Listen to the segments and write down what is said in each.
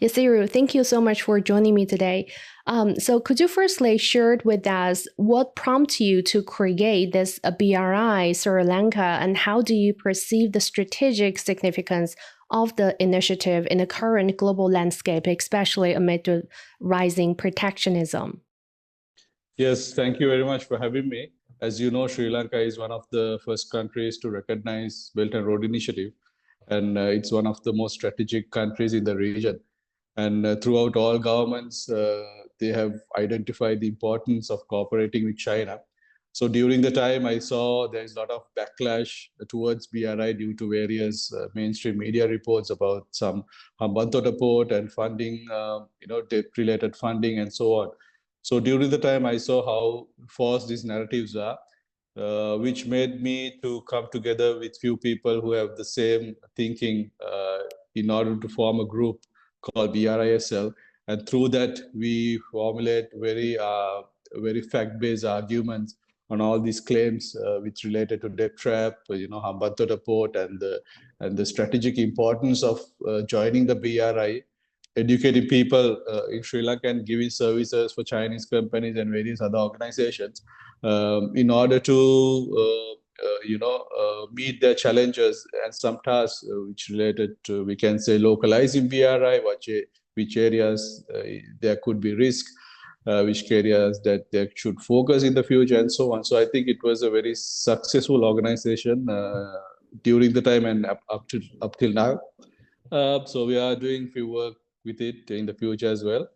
Yasiru, thank you so much for joining me today. So could you firstly share with us what prompted you to create this BRI Sri Lanka, and how do you perceive the strategic significance of the initiative in the current global landscape, especially amid the rising protectionism? Yes, thank you very much for having me. As you know, Sri Lanka is one of the first countries to recognize Belt and Road Initiative, and it's one of the most strategic countries in the region. And throughout all governments, they have identified the importance of cooperating with China. So during the time, I saw there is a lot of backlash towards BRI due to various mainstream media reports about some Hambantota port and funding, debt-related funding and so on. So during the time, I saw how false these narratives are, which made me to come together with few people who have the same thinking in order to form a group called BRISL. And through that, we formulate very fact-based arguments on all these claims which related to debt trap, Hambantota port, and the strategic importance of joining the BRI, educating people in Sri Lanka and giving services for Chinese companies and various other organizations in order to meet their challenges and some tasks which related to, we can say, localizing BRI, which areas there could be risk, which areas that they should focus in the future, and so on. So I think it was a very successful organization during the time and up till now. So we are doing few work with it in the future as well.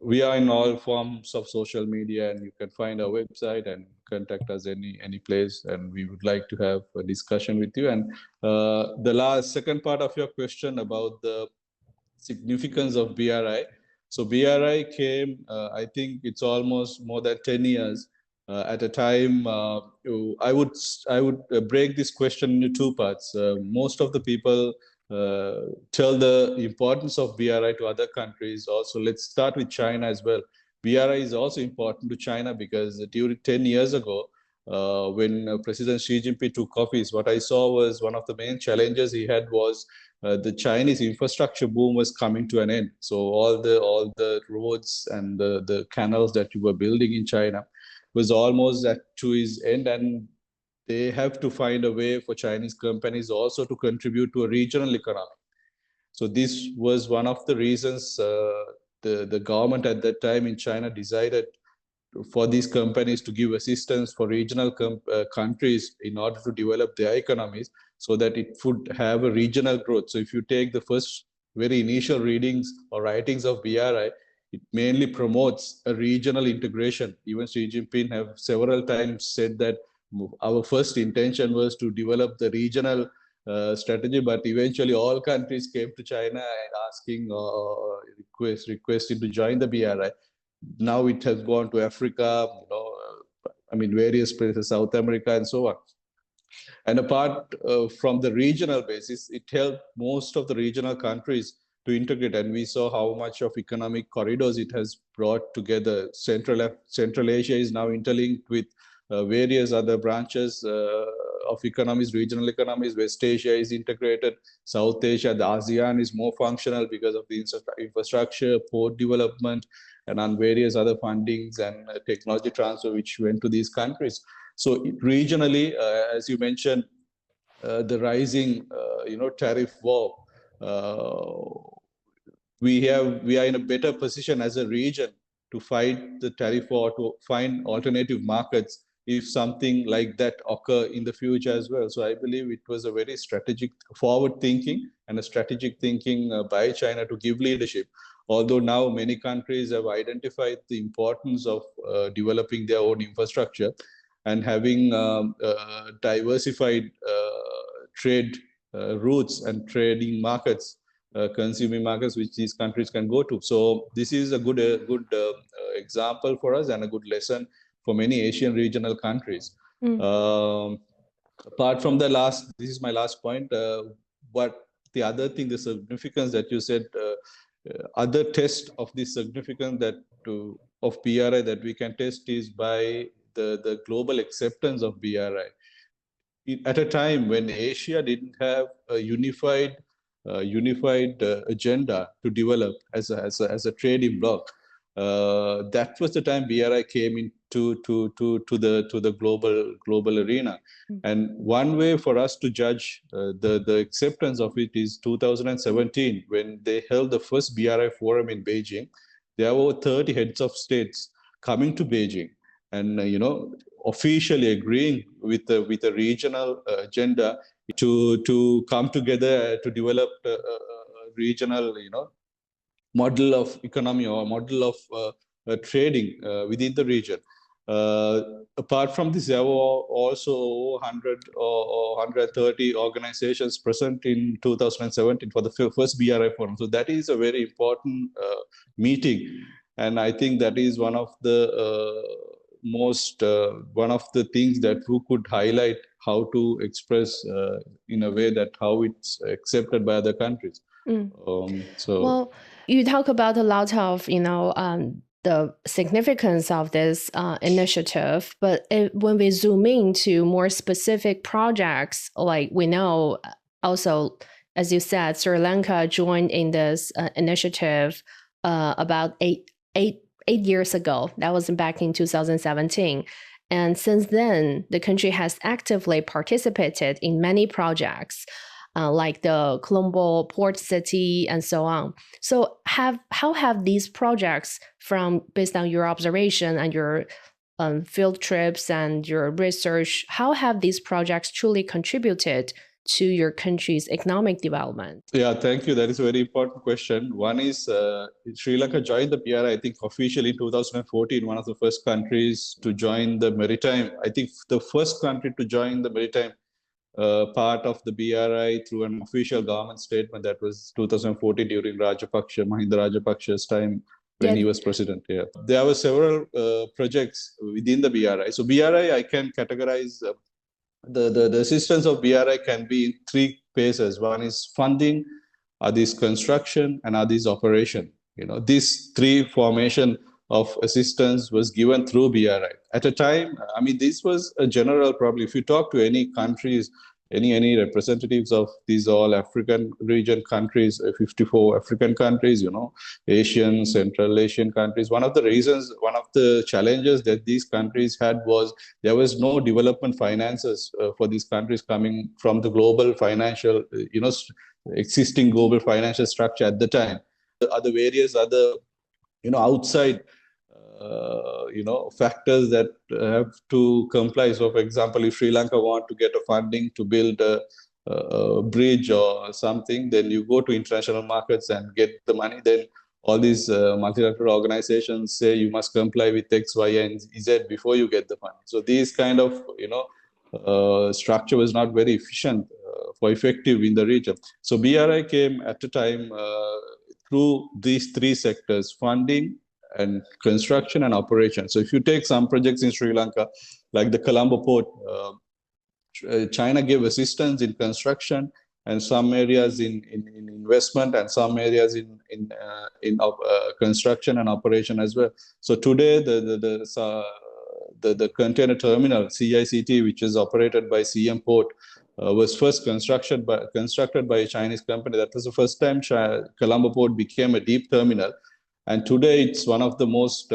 We are in all forms of social media, and you can find our website and contact us any place, and we would like to have a discussion with you. And the second part of your question about the significance of BRI. So BRI came, I think it's almost more than 10 years. At a time, I would break this question into two parts. Most of the people tell the importance of BRI to other countries. Also, let's start with China as well. BRI is also important to China because during 10 years ago, when President Xi Jinping took office, what I saw was one of the main challenges he had was the Chinese infrastructure boom was coming to an end. So all the roads and the canals that you were building in China was almost to its end, and they have to find a way for Chinese companies also to contribute to a regional economy. So this was one of the reasons the government at that time in China decided for these companies to give assistance for regional countries in order to develop their economies so that it would have a regional growth. So if you take the first very initial readings or writings of BRI, it mainly promotes a regional integration. Even Xi Jinping have several times said that our first intention was to develop the regional strategy, but eventually all countries came to China and asking requesting to join the BRI. Now it has gone to Africa, various places, South America, and so on. And apart from the regional basis, it helped most of the regional countries to integrate. And we saw how much of economic corridors it has brought together. Central Asia is now interlinked with various other branches of economies, regional economies. West Asia is integrated. South Asia, the ASEAN is more functional because of the infrastructure, port development, and on various other fundings and technology transfer which went to these countries. So regionally, as you mentioned, the rising, tariff war, we are in a better position as a region to fight the tariff war, to find alternative markets if something like that occur in the future as well. So I believe it was a very strategic, forward thinking and a strategic thinking by China to give leadership. Although now many countries have identified the importance of developing their own infrastructure and having diversified trade routes and trading markets, consuming markets, which these countries can go to. So this is a good example for us and a good lesson for many Asian regional countries. Apart from this is my last point. But the other thing, the significance that you said, other test of the significance of BRI that we can test is by the global acceptance of BRI. At a time when Asia didn't have a unified unified agenda to develop as a trading bloc. That was the time BRI came into to the global arena. And one way for us to judge the acceptance of it is 2017, when they held the first BRI forum in Beijing. There were 30 heads of states coming to Beijing and officially agreeing with the regional agenda to come together to develop a regional model of economy or model of trading within the region. Apart from this, there were also 100 or 130 organizations present in 2017 for the first BRI forum. So that is a very important meeting. And I think that is one of the one of the things that we could highlight how to express in a way that how it's accepted by other countries. Well, you talk about a lot of the significance of this initiative, but when we zoom into more specific projects, like we know also, as you said, Sri Lanka joined in this initiative about eight years ago. That was back in 2017. And since then, the country has actively participated in many projects, like the Colombo port city and so on. So how have these projects, based on your observation and your field trips and your research, how have these projects truly contributed to your country's economic development? Yeah, thank you. That is a very important question. One is Sri Lanka joined the BRI, I think, officially in 2014, one of the first countries to join the maritime. I think the first country to join the maritime part of the BRI through an official government statement. That was 2014 during Mahinda Rajapaksha's time when he was president. Yeah, there were several projects within the BRI. So BRI, I can categorize the assistance of BRI can be in three phases. One is funding, others construction, and others operation. These three formation of assistance was given through BRI. At a time, I mean, this was a general problem. If you talk to any countries, any representatives of these all African region countries, 54 African countries, Asian, Central Asian countries, one of the challenges that these countries had was there was no development finances for these countries coming from the global financial, existing global financial structure at the time. Other various other, outside factors that have to comply. So, for example, if Sri Lanka want to get a funding to build a bridge or something, then you go to international markets and get the money. Then all these multilateral organizations say you must comply with X, Y, and Z before you get the money. So these kind of structure was not very efficient for effective in the region. So BRI came at a time through these three sectors: funding, and construction and operation. So if you take some projects in Sri Lanka, like the Colombo port, China gave assistance in construction and some areas in investment and some areas in construction and operation as well. So today the container terminal CICT, which is operated by CM Port, was first constructed by a Chinese company. That was the first time Colombo port became a deep terminal. And today it's one of the most,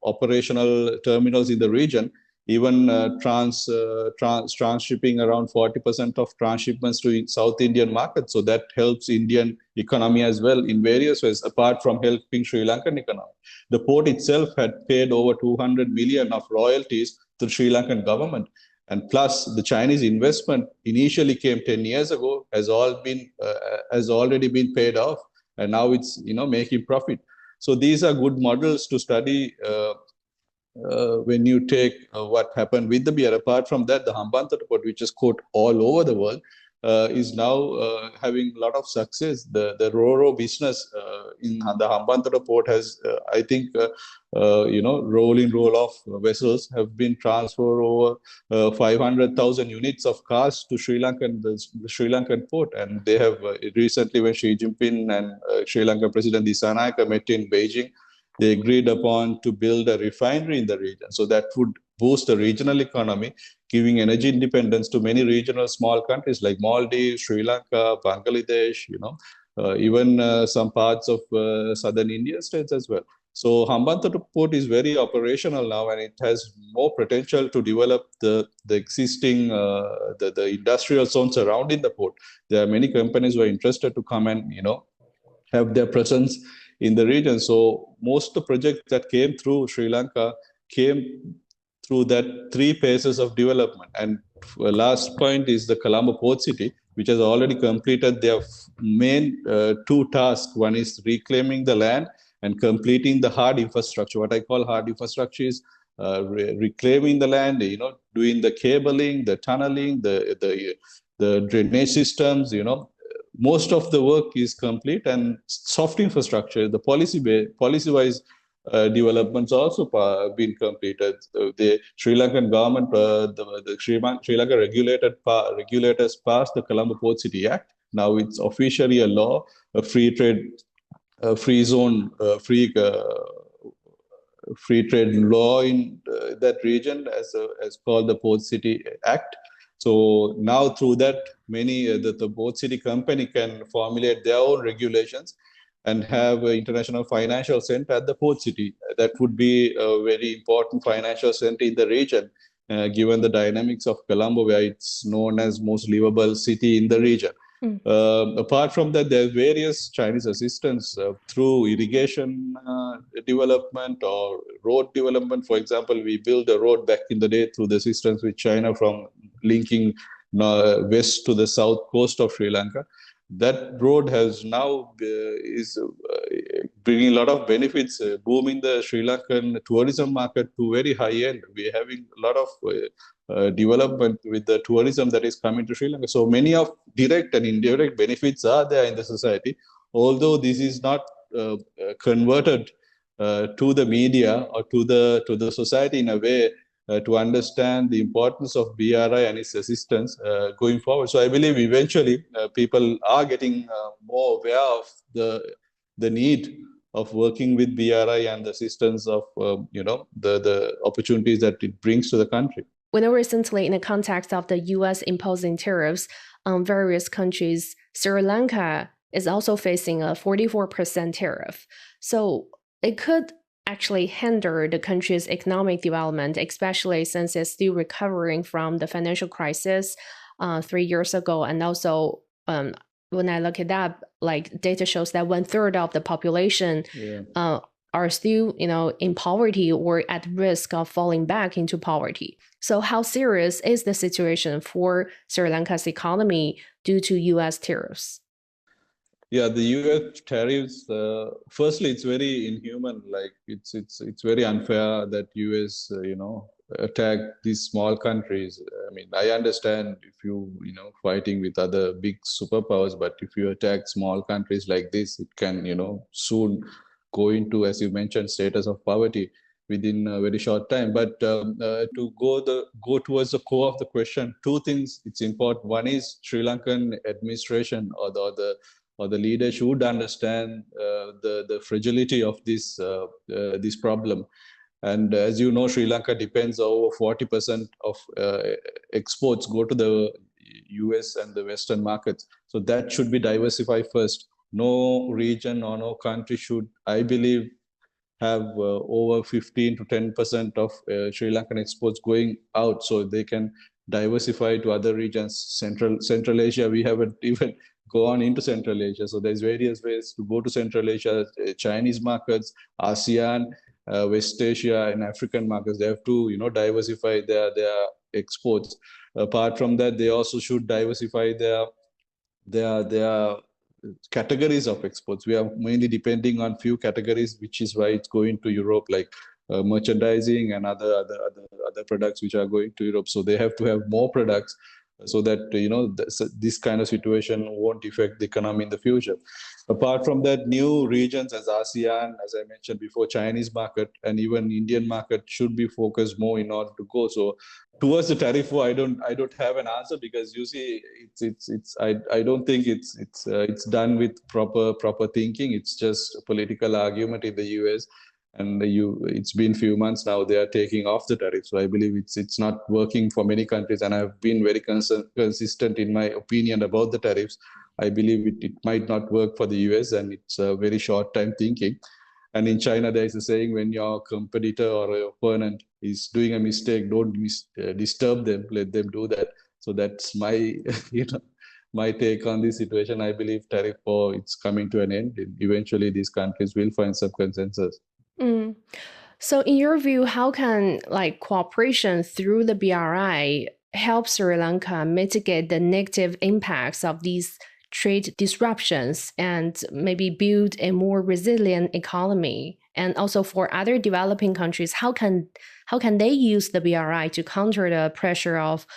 operational terminals in the region. Even transshipping around 40% of transshipments to South Indian market. So that helps Indian economy as well in various ways, apart from helping Sri Lankan economy. The port itself had paid over 200 million of royalties to the Sri Lankan government. And plus the Chinese investment initially came 10 years ago, has already been paid off. And now it's making profit. So these are good models to study when you take what happened with the BRI. Apart from that, the Hambantota port, which is quote all over the world, is now having a lot of success. The Ro-Ro business in the Hambantota port has, I think, roll-in, roll-off vessels have been transferred over 500,000 units of cars to the Sri Lankan port. And they have recently, when Xi Jinping and Sri Lankan President Dissanayaka met in Beijing, they agreed upon to build a refinery in the region. So that would boost the regional economy, giving energy independence to many regional small countries like Maldives, Sri Lanka, Bangladesh, even some parts of southern India states as well. So Hambantota port is very operational now, and it has more potential to develop the existing the industrial zone surrounding the port. There are many companies who are interested to come and have their presence in the region. So most of the projects that came through Sri Lanka came through that three phases of development. And last point is the Colombo Port City, which has already completed their main two tasks. One is reclaiming the land and completing the hard infrastructure. What I call hard infrastructure is reclaiming the land, doing the cabling, the tunneling, the drainage systems, most of the work is complete, and soft infrastructure, the policy-wise developments also been completed. The Sri Lankan government, the Sri Lanka regulators passed the Colombo Port City Act. Now it's officially a law, a free trade, free zone, free trade law in that region as called the Port City Act. So now through that, many the Port City company can formulate their own regulations and have an international financial center at the port city. That would be a very important financial center in the region, given the dynamics of Colombo, where it's known as most livable city in the region. Apart from that, there are various Chinese assistance through irrigation development or road development. For example, we built a road back in the day through the assistance with China from linking west to the south coast of Sri Lanka. That road has now is bringing a lot of benefits, booming the Sri Lankan tourism market to very high end. We're having a lot of development with the tourism that is coming to Sri Lanka. So many of direct and indirect benefits are there in the society, although this is not converted to the media or to the society in a way to understand the importance of BRI and its assistance going forward. So I believe eventually people are getting more aware of the need of working with BRI and the assistance of the opportunities that it brings to the country. We know recently, in the context of the U.S. imposing tariffs on various countries, Sri Lanka is also facing a 44% tariff. So it could actually hinder the country's economic development, especially since it's still recovering from the financial crisis 3 years ago. And also, when I look it up, like data shows that 1/3 of the population are still, in poverty or at risk of falling back into poverty. So how serious is the situation for Sri Lanka's economy due to U.S. tariffs? Yeah, the U.S. tariffs. Firstly, it's very inhuman. Like it's very unfair that U.S. Attack these small countries. I mean, I understand if you fighting with other big superpowers, but if you attack small countries like this, it can soon go into, as you mentioned, status of poverty within a very short time. But to go towards the core of the question, two things it's important. One is Sri Lankan administration or the leaders should understand the fragility of this problem. And as you know, Sri Lanka depends over 40% of exports go to the US and the Western markets. So that should be diversified first. No region or no country should, I believe, have over 15 to 10% of Sri Lankan exports going out, so they can diversify to other regions. Central Asia, we haven't even gone into Central Asia. So there's various ways to go to Central Asia, Chinese markets, ASEAN, West Asia, and African markets. They have to, diversify their exports. Apart from that, they also should diversify their categories of exports. We are mainly depending on few categories, which is why it's going to Europe, like merchandising and other products which are going to Europe. So they have to have more products so that this kind of situation won't affect the economy in the future. Apart from that, new regions as ASEAN, as I mentioned before, Chinese market and even Indian market should be focused more in order to go. So towards the tariff war, I don't have an answer, because you see, I don't think it's done with proper thinking. It's just a political argument in the US. and it's been few months now they are taking off the tariff. So I believe it's not working for many countries, and I've been very consistent in my opinion about the tariffs. I believe it might not work for the US, and it's a very short time thinking. And in China, there is a saying: when your competitor or your opponent is doing a mistake, don't disturb them, let them do that. So that's my my take on this situation. I believe tariff war, it's coming to an end. Eventually, these countries will find some consensus. Mm. So, in your view, how can cooperation through the BRI help Sri Lanka mitigate the negative impacts of these trade disruptions and maybe build a more resilient economy? And also for other developing countries, how can they use the BRI to counter the pressure of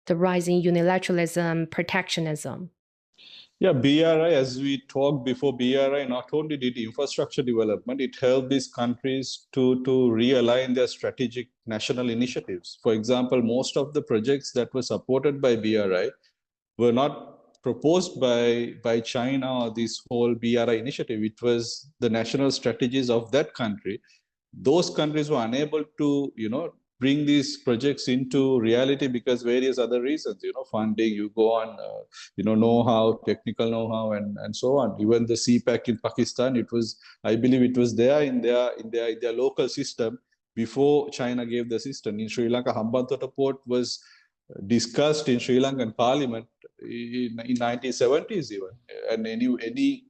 the rising unilateralism, protectionism? Yeah, BRI, as we talked before, BRI not only did infrastructure development, it helped these countries to realign their strategic national initiatives. For example, most of the projects that were supported by BRI were not proposed by China or this whole BRI initiative. It was the national strategies of that country. Those countries were unable to, bring these projects into reality because various other reasons, funding, you go on, know-how, technical know-how, and so on. Even the CPAC in Pakistan, I believe it was there in their local system before China gave the system. In Sri Lanka, Hambantota port was discussed in Sri Lankan parliament in 1970s even. And any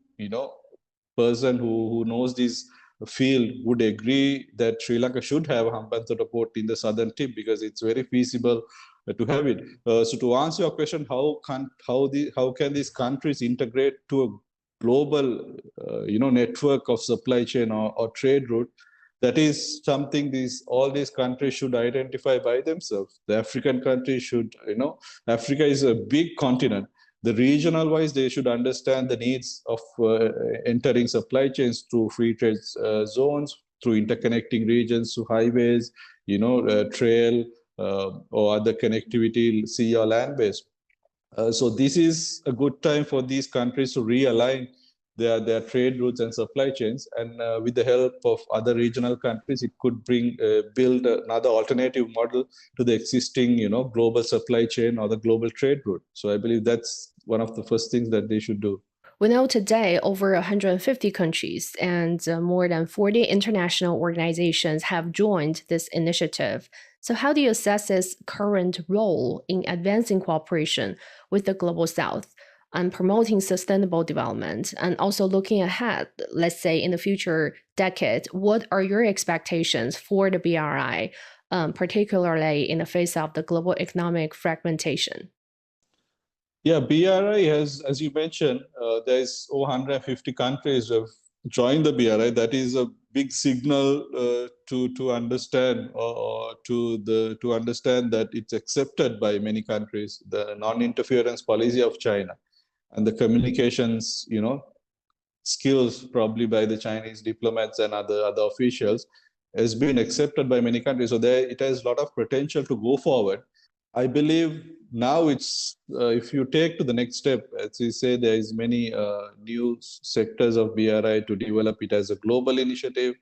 person who knows this field would agree that Sri Lanka should have a Hambantota port in the southern tip because it's very feasible to have it. So to answer your question, how can these countries integrate to a global network of supply chain or trade route? That is something all these countries should identify by themselves. The African countries should, Africa is a big continent. The regional wise, they should understand the needs of entering supply chains through free trade zones, through interconnecting regions, through highways, trail or other connectivity, sea or land based. So this is a good time for these countries to realign their trade routes and supply chains. And with the help of other regional countries, it could build another alternative model to the existing, global supply chain or the global trade route. So I believe that's one of the first things that they should do. We know today over 150 countries and more than 40 international organizations have joined this initiative. So, how do you assess its current role in advancing cooperation with the Global South and promoting sustainable development? And also looking ahead, let's say in the future decade, what are your expectations for the BRI, particularly in the face of the global economic fragmentation? Yeah, BRI has, as you mentioned, there's over 150 countries who have joined the BRI. That is a big signal to understand or to understand that it's accepted by many countries. The non-interference policy of China and the communications, skills probably by the Chinese diplomats and other officials has been accepted by many countries. So it has a lot of potential to go forward. I believe now it's if you take to the next step, as you say, there is many new sectors of BRI to develop it as a global initiative,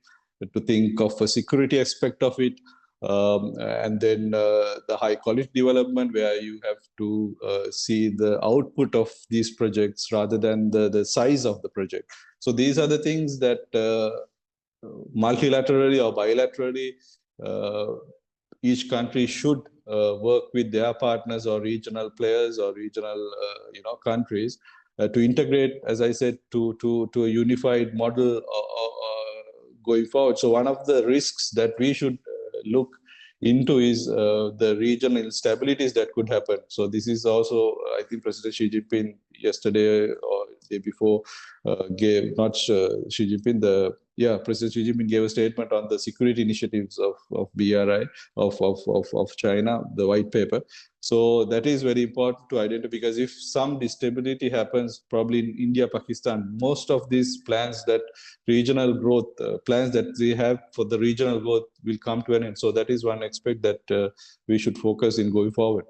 to think of a security aspect of it, and then the high quality development where you have to see the output of these projects rather than the size of the project. So these are the things that multilaterally or bilaterally each country should work with their partners or regional players or regional countries to integrate, as I said, to a unified model going forward. So one of the risks that we should look into is the regional instabilities that could happen. So this is also, I think, President Xi Jinping yesterday or the day before gave, not Xi Jinping, President Xi Jinping gave a statement on the security initiatives of BRI, of China, the white paper. So that is very important to identify, because if some instability happens, probably in India, Pakistan, most of these plans that regional growth, plans that they have for the regional growth will come to an end. So that is one aspect that we should focus in going forward.